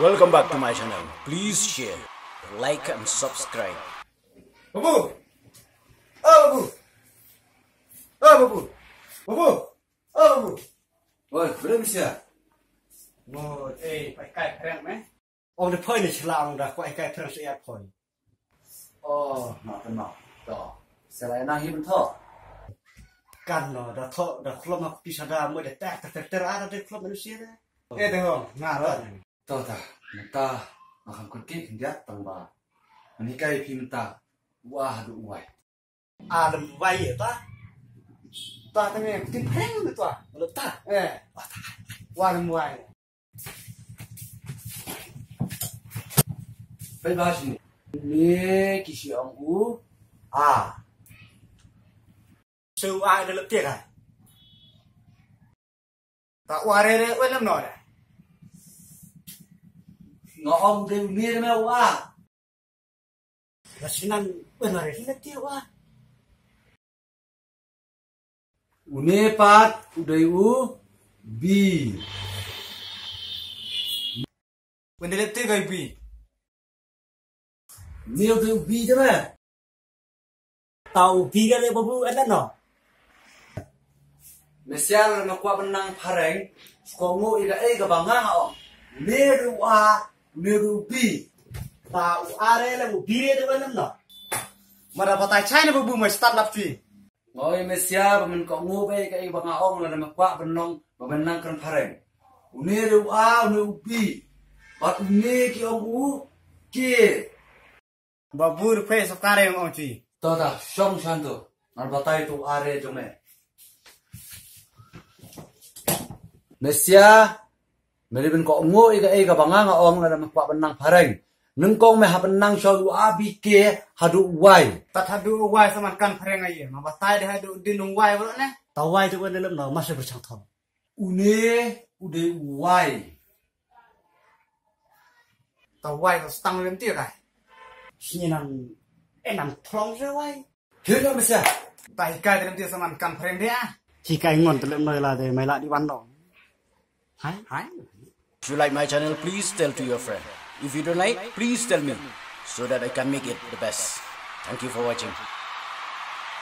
Welcome back to my channel. Please share, like and subscribe. Babu! Oh, Babu! Oh, Babu! Babu! Oh, Babu! Ôi, belum siya. Ngồi, phải cài phèn mấy? Ông đã phơi này làm đã quay cài phèn sẽ phơi. Oh, nak. Toh. Selain nak hidup toh. Kan nó đã thọ đã klop mà bisa đã mới để ter ada di klop manusia dah. Teh hong, ngarot. Toh ta. Mata makan kurki kendiat tangba. Menikai pinta. Wah, aduh wai. Adam vai ya ta? Ta tengah tin phèn tu ta. Lo ta. Adam vai. Phải ba sini. Ni kisi ông u. À. Sư ai đã lập tiệc à? Ta uare re oi lam no da. Ngọ ông đều ni mà wa. Rasinan benar ini lập tiệc wa. Une pat udai u bi. Benda lập tiệc ai bi? Nhiều từ bi thế mà. Tau bi ka le babu ada no. Mesial na kuat benang pareng. Sekongo ida ke bangang ông. Neru a, neru bi. Tau are le bu bi re de no. Mara patai chai na babu mai start lap ti. Ngoi Mesia bemen kok ngobe ke bangang ông là na kuat benong benang kan pareng. Neru a, neru bi. Pat ne ki ông u ki. Babu ru pe sakare ông ti. To ta song san tu. Ngar batai tu are jong me. Mesia meri ben kok ngoi ke bangang ông là na kuat benang pareng. Nung kong me ha benang so u abi ke hadu wai. Tat hadu wai sama kan phareng ai ma batai de hadu dinung wai bro ne. Tau wai tu kan dalam no masih bercang thong. Une ude wai. Tau wai ko stang lem ti kai. Sini nang enam thong re wai. Thế đó Mesia. Tai kai dalam ti sama kan phareng dia. Chi kai ngon dalam noi la de mai la di wan no. Hai. If you like my channel, please tell to your friend. If you don't like, please tell me so that I can make it the best. Thank you for watching.